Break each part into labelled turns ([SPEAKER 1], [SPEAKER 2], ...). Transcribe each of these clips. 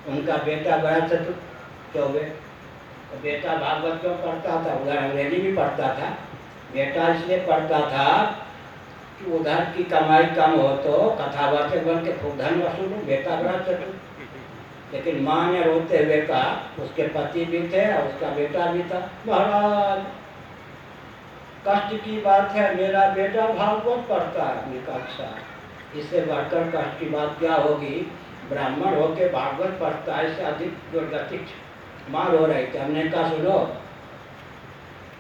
[SPEAKER 1] उनका बेटा बड़ा चतुर चौबे, तो बेटा भागवत क्यों पढ़ता था? उधर अंग्रेजी भी पढ़ता था। बेटा इसलिए पढ़ता था कि उधर की कमाई कम हो तो कथावाचक बन के खूब धन वसूल हो। बेटा बड़ा चतुर। लेकिन माँ ने रोते हुए कहा, उसके पति भी थे और उसका बेटा भी था, महाराज कष्ट की बात है, मेरा बेटा भागवत पढ़ता है। अपनी कक्षा, इससे बढ़कर कष्ट की बात क्या होगी? ब्राह्मण होके भागवत पढ़ता है, इससे अधिक दुर्गति। माँ रो रही थी। हमने कहा सुनो,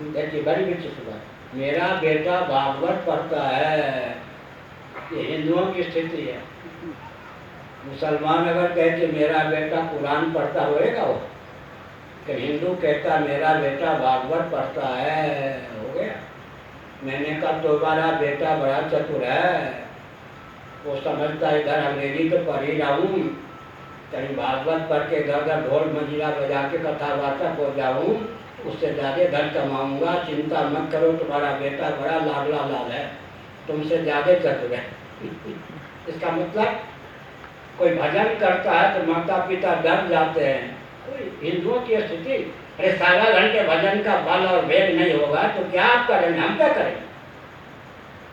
[SPEAKER 1] देखिए बड़ी विचित्र बात, मेरा बेटा भागवत पढ़ता है, ये हिंदुओं की स्थिति है। मुसलमान अगर कहे कि मेरा बेटा कुरान पढ़ता, रोएगा वो? कि हिंदू कहता मेरा बेटा भागवत पढ़ता है, हो गया। मैंने कहा तुम्हारा बेटा बड़ा चतुर है, वो समझता है इधर अंग्रेजी तो पढ़ ही रहा हूँ, कहीं भागवत पढ़ के इधर ढोल मंजीरा बजा के कथावाचक हो जाऊँ, उससे ज़्यादा धन कमाऊँगा। चिंता मत करो, तुम्हारा बेटा बड़ा लाडला लाल है, तुमसे ज़्यादा चतुर है। इसका मतलब कोई भजन करता है तो माता पिता डर जाते हैं। हिंदुओं की स्थिति, अरे 7 घंटे भजन का बल और वेग नहीं होगा तो क्या आप करेंगे? हम क्या करेंगे?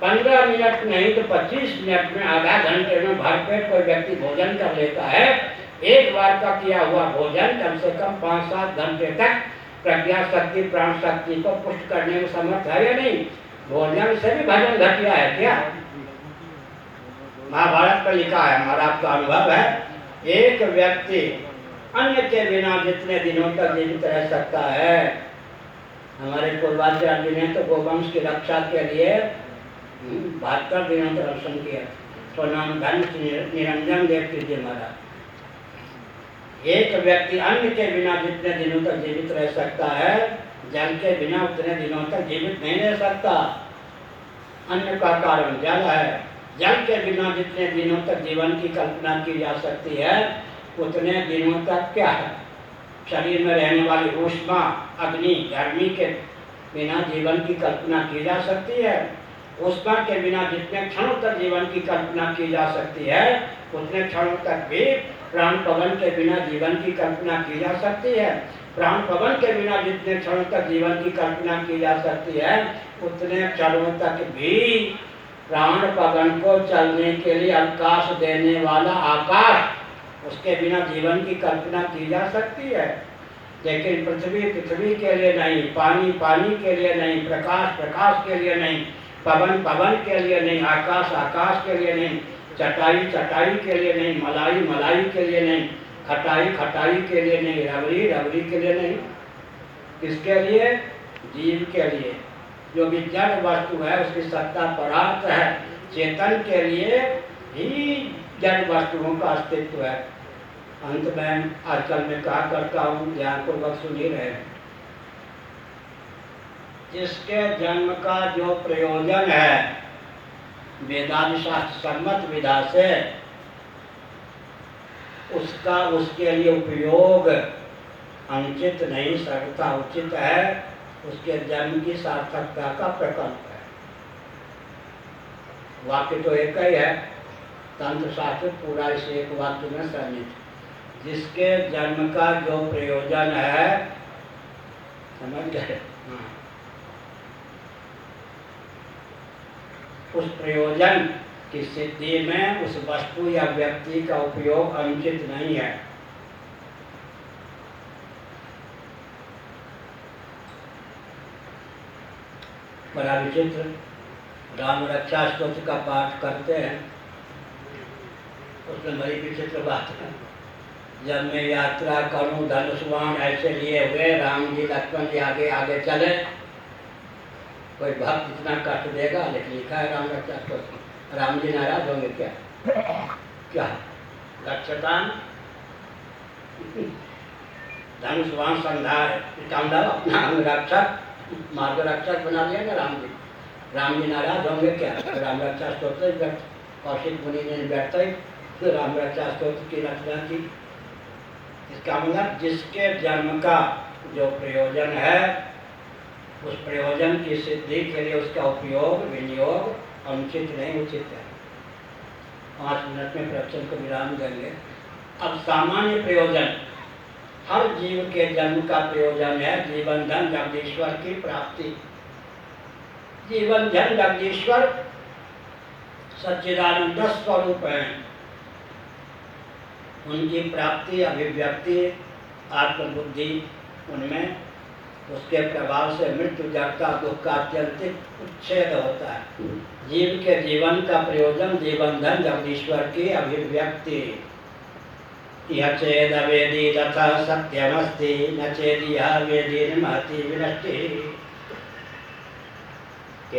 [SPEAKER 1] 15 मिनट नहीं तो 25 मिनट में, आधा घंटे में भरपेट कोई व्यक्ति भोजन कर लेता है। एक बार का किया हुआ भोजन कम से कम 5-7 घंटे तक प्रज्ञा शक्ति प्राण शक्ति को पुष्ट करने में समर्थ है या नहीं? भोजन से भी भजन घटिया है क्या? महाभारत पर लिखा है, हमारा आपका अनुभव है, एक व्यक्ति अन्न के बिना जितने दिनों तक जीवित रह सकता है। हमारे पूर्वाचार्य ने तो गोवंश की रक्षा के लिए 72 दिनों तक दर्शन किया। तो नाम धन निरंजन देव कीजिए महाराज। एक व्यक्ति अन्न के बिना जितने दिनों तक जीवित रह सकता है, जल के बिना उतने दिनों तक जीवित नहीं रह सकता। अन्न का कारण जल है। जल के बिना जितने दिनों तक जीवन की कल्पना की जा सकती है, उतने दिनों तक क्या है? शरीर में रहने वाली ऊष्मा, अग्नि, गर्मी के बिना जीवन की कल्पना की जा सकती है। ऊष्मा के बिना जितने क्षणों तक जीवन की कल्पना की जा सकती है, उतने क्षणों तक भी प्राण पवन के बिना जीवन की कल्पना की जा सकती है। प्राण पवन के बिना जितने क्षणों तक जीवन की कल्पना की जा सकती है, उतने क्षणों तक भी प्राण पवन को चलने के लिए अवकाश देने वाला आकाश, उसके बिना जीवन की कल्पना की जा सकती है। लेकिन पृथ्वी पृथ्वी के लिए नहीं, पानी पानी के लिए नहीं, प्रकाश प्रकाश के लिए नहीं, पवन पवन के लिए नहीं, आकाश आकाश के लिए नहीं, चटाई चटाई के लिए नहीं, मलाई मलाई के लिए नहीं, खटाई खटाई के लिए नहीं, रबड़ी रबड़ी के लिए नहीं। किसके लिए? जीव के लिए। जो भी जड़ वस्तु है उसकी सत्ता पदार्थ है। चेतन के लिए ही जड़ वस्तुओं का अस्तित्व है। अंत में आजकल मैं कहा करता हूँ, ध्यान पूर्वक सुन ही रहे, जिसके जन्म का जो प्रयोजन है वेदांत शास्त्र सम्मत विधा से, उसका उसके लिए उपयोग अनुचित नहीं, सर्वथा उचित है। उसके जन्म की सार्थकता का प्रकल्प है। वाक्य तो एक ही है, तंत्र शास्त्र पूरा इस एक वाक्य में सन्निहित। जिसके जन्म का जो प्रयोजन है, समझ गए? उस प्रयोजन की सिद्धि में उस वस्तु या व्यक्ति का उपयोग अनुचित नहीं है। बड़ा विचित्र, राम रक्षा स्तोत्र का पाठ करते हैं, उसमें बड़ी विचित्र बात है। जब मैं यात्रा करूं धनुष्वाण ऐसे लिए हुए, राम जी लक्ष्मण जी आगे आगे चले, कोई भक्त इतना कष्ट देगा? लेकिन लिखा है राम रक्षा स्तोत्र। राम जी नाराज होंगे क्या? क्या रक्षतान धनुष्वाण संधार, अपना अंग रक्षक मार्ग रक्षक बना दिया ना राम जी। राम जी नाराज होंगे क्या? राम रक्षा स्तोत्र कौशिक मुनि ने बैठता ही तो राम रक्षा स्तोत्र की रचना की। इसका मतलब जिसके जन्म का जो प्रयोजन है, उस प्रयोजन की सिद्धि के लिए उसका उपयोग विनियोग अनुचित नहीं, उचित है। 5 मिनट में प्रवचन को विराम देंगे। अब सामान्य प्रयोजन, हर जीव के जन्म का प्रयोजन है जीवन धन जगदीश्वर की प्राप्ति। जीवन धन जगदीश्वर सच्चिदानंद स्वरूप है, उनकी प्राप्ति अभिव्यक्ति आत्मबुद्धि उनमें, उसके प्रभाव से मृत्यु जड़ता दुख का अत्यंतिक उच्छेद होता है। जीव के जीवन का प्रयोजन जीवन धन जगदीश्वर की अभिव्यक्ति। यह चेद वेदी तथा सत्यमस्ति न चेद यह वेदी महति विनष्टि।